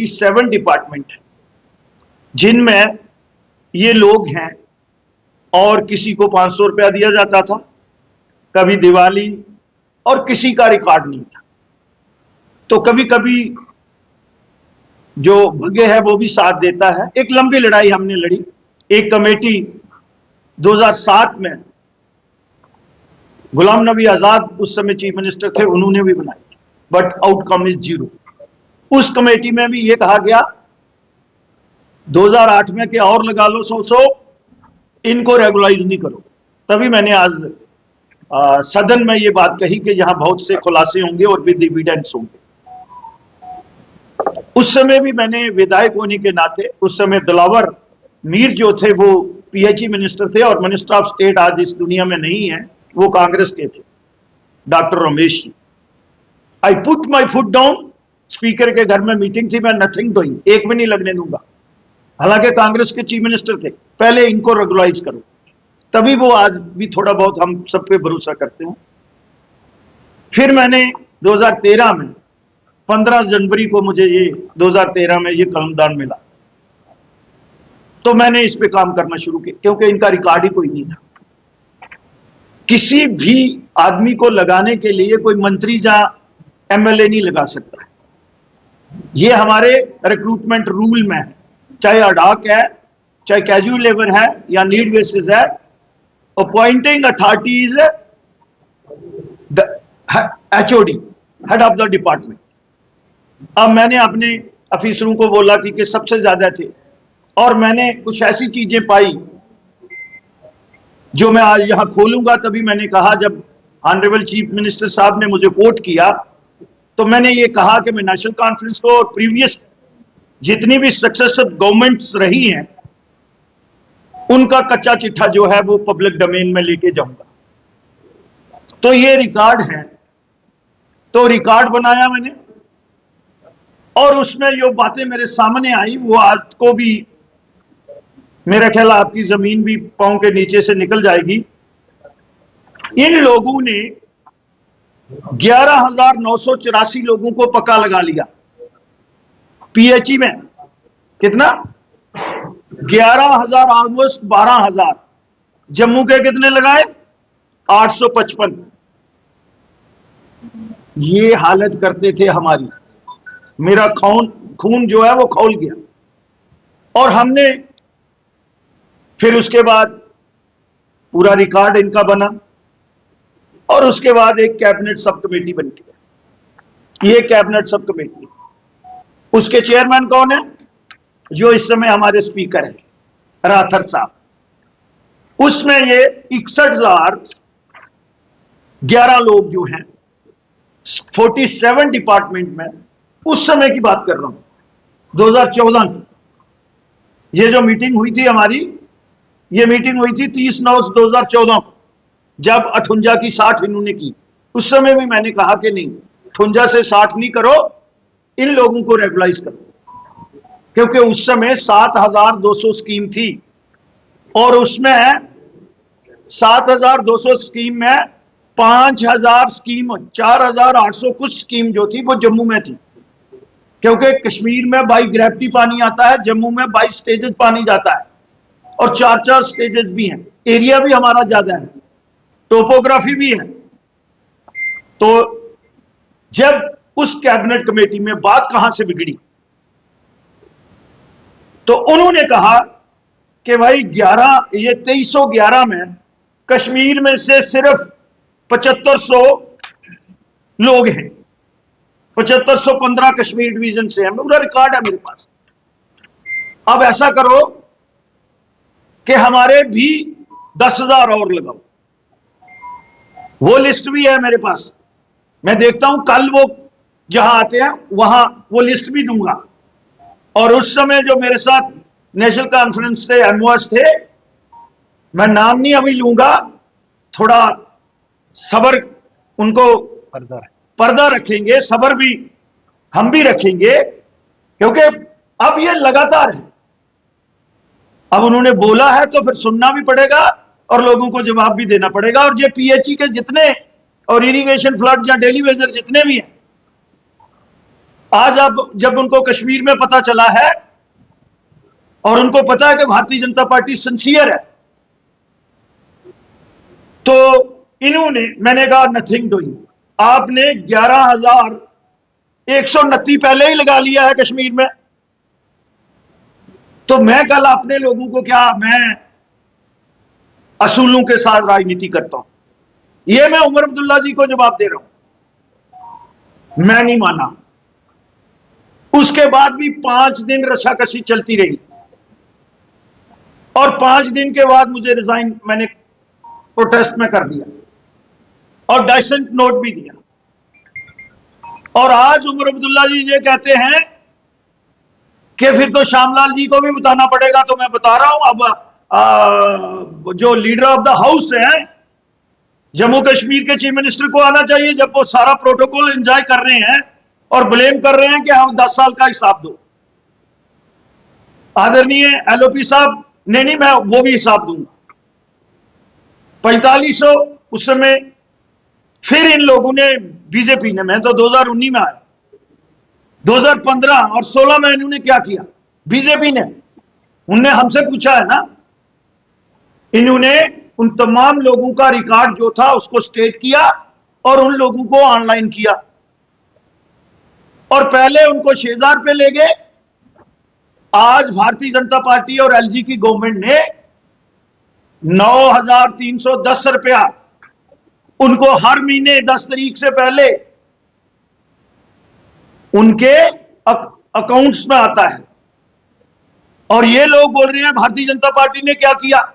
47 department है जिनमें ये लोग हैं, और किसी को 500 रुपया दिया जाता था, कभी दिवाली, और किसी का रिकॉर्ड नहीं था। तो कभी कभी जो भाग्य है वो भी साथ देता है। एक लंबी लड़ाई हमने लड़ी। एक कमेटी 2007 में गुलाम नबी आजाद उस समय चीफ मिनिस्टर थे, उन्होंने भी बनाई, बट आउटकम इज 0। उस कमेटी में भी ये कहा गया 2008 में कि और लगा लो 100, इनको रेगुलाइज नहीं करो। तभी मैंने आज सदन में ये बात कही कि यहां बहुत से खुलासे होंगे और विद एविडेंस होंगे। उस समय भी मैंने विधायक होने के नाते, उस समय दिलावर मीर जो थे वो पीएचई मिनिस्टर थे, और मिनिस्टर ऑफ स्टेट आज इस दुनिया में नहीं है, वो कांग्रेस के थे, doctor Ramesh ji. I put my foot down, speaker के घर में मीटिंग थी, मैं नथिंग डूइंग, एक भी नहीं लगने दूंगा। हालांकि कांग्रेस के चीफ मिनिस्टर थे, पहले इनको रेगुलाइज करो, तभी वो आज भी थोड़ा बहुत हम सब पे भरोसा करते हैं। फिर मैंने 2013 में 15 जनवरी को मुझे ये 2013 में ये कलमदान मिला, तो मैंने इस पे काम करना शुरू किया, क्योंकि इनका रिकॉर्ड ही कोई नहीं था। किसी भी आदमी को लगाने के लिए कोई मंत्री या एमएलए नहीं लगा सकता है। ये हमारे रिक्रूटमेंट रूल में है, चाहे अडॉक है, चाहे कैजुअल लेबर है या नीड बेसिस है। Appointing authorities HOD, head of the department. अब मैंने अपने अफिसरों को बोला कि सबसे ज्यादा थे, और मैंने कुछ ऐसी चीजें पाई जो मैं आज यहां खोलूंगा। तभी मैंने कहा, जब ऑनरेबल चीफ मिनिस्टर साहब ने मुझे कोट किया, तो मैंने ये कहा कि मैं नेशनल कॉन्फ्रेंस को और प्रीवियस जितनी भी सक्सेसिव गवर्नमेंट्स रही हैं उनका कच्चा चिट्ठा जो है वो पब्लिक डोमेन में लेके जाऊंगा। तो ये रिकॉर्ड है, तो रिकॉर्ड बनाया मैंने, और उसमें जो बातें मेरे सामने आई वो आज को भी मेरा ख्याल आपकी जमीन भी पांव के नीचे से निकल जाएगी। इन लोगों ने 11,984 लोगों को पक्का लगा लिया पीएचई में। कितना? 11,000, ऑलमोस्ट 12,000। जम्मू के कितने लगाए? 855। ये हालत करते थे हमारी, मेरा खून जो है वो खौल गया। और हमने फिर उसके बाद पूरा रिकॉर्ड इनका बना, और उसके बाद एक कैबिनेट सब कमेटी बनती है। ये कैबिनेट सब कमेटी, उसके चेयरमैन कौन है? जो इस समय हमारे स्पीकर हैं, राथर साहब। उसमें ये 61,011 लोग जो हैं 47 डिपार्टमेंट में, उस समय की बात कर रहा हूं, 2014 की। ये जो मीटिंग हुई थी हमारी, ये मीटिंग हुई थी 30/9/2014 को, जब 58 की 60 इन्होंने की। उस समय भी मैंने कहा कि नहीं, 58 से 60 नहीं करो, इन लोगों को रेगुलाइज करो, क्योंकि उस समय 7,200 स्कीम थी, और उसमें 7,200 स्कीम में 5,000 स्कीम, 4,800 कुछ स्कीम जो थी वो जम्मू में थी, क्योंकि कश्मीर में बाई ग्रेविटी पानी आता है, जम्मू में बाई स्टेजेस पानी जाता है, और 4-4 स्टेजेस भी हैं। एरिया भी हमारा ज्यादा है, टोपोग्राफी भी है। तो जब उस कैबिनेट कमेटी में बात कहां से बिगड़ी, तो उन्होंने कहा कि भाई 2311 में कश्मीर में से सिर्फ 7500 लोग हैं, 7515 कश्मीर डिवीजन से हैं। पूरा रिकॉर्ड है मेरे पास। अब ऐसा करो कि हमारे भी 10,000 और लगाओ। वो लिस्ट भी है मेरे पास, मैं देखता हूं, कल वो जहां आते हैं वहां वो लिस्ट भी दूंगा। और उस समय जो मेरे साथ नेशनल कॉन्फ्रेंस से एमओएस थे, मैं नाम नहीं अभी लूंगा, थोड़ा सब्र, उनको पर्दा रखेंगे, सब्र भी हम भी रखेंगे, क्योंकि अब ये लगातार है। अब उन्होंने बोला है तो फिर सुनना भी पड़ेगा और लोगों को जवाब भी देना पड़ेगा। और ये पीएचई के जितने और इरिगेशन फ्लड या डेली वेजर जितने भी हैं, आज अब जब उनको कश्मीर में पता चला है और उनको पता है कि भारतीय जनता पार्टी सिंसियर है, तो इन्होंने, मैंने कहा नथिंग डूइंग, आपने 11,129 पहले ही लगा लिया है कश्मीर में, तो मैं कल अपने लोगों को क्या, मैं असूलों के साथ राजनीति करता हूं, यह मैं उमर अब्दुल्ला जी को जवाब दे रहा हूं। मैं नहीं माना। उसके बाद भी 5 दिन रशाकशी चलती रही और 5 दिन के बाद मुझे रिजाइन मैंने प्रोटेस्ट में कर दिया और डाइसेंट नोट भी दिया। और आज उमर अब्दुल्ला जी ये कहते हैं कि फिर तो श्यामलाल जी को भी बताना पड़ेगा, तो मैं बता रहा हूं। अब जो लीडर ऑफ द हाउस है जम्मू कश्मीर के चीफ मिनिस्टर को आना चाहिए, जब वो सारा प्रोटोकॉल एंजॉय कर रहे हैं और ब्लेम कर रहे हैं कि हम 10 साल का हिसाब दो। आदरणीय एलओपी साहब, नहीं, मैं वो भी हिसाब दूंगा। 4500 उस समय फिर इन लोगों ने, बीजेपी ने, मैं तो 2019 में आया, 2015 और 16 में इन्होंने क्या किया, बीजेपी ने, उनने हमसे पूछा है ना, इन्होंने उन तमाम लोगों का रिकॉर्ड जो था उसको स्टेट किया और उन लोगों को ऑनलाइन किया और पहले उनको 6000 पे ले गए। आज भारतीय जनता पार्टी और एलजी की गवर्नमेंट ने 9,310 रुपया उनको हर महीने 10 तारीख से पहले उनके अकाउंट्स में आता है। और ये लोग बोल रहे हैं भारतीय जनता पार्टी ने क्या किया,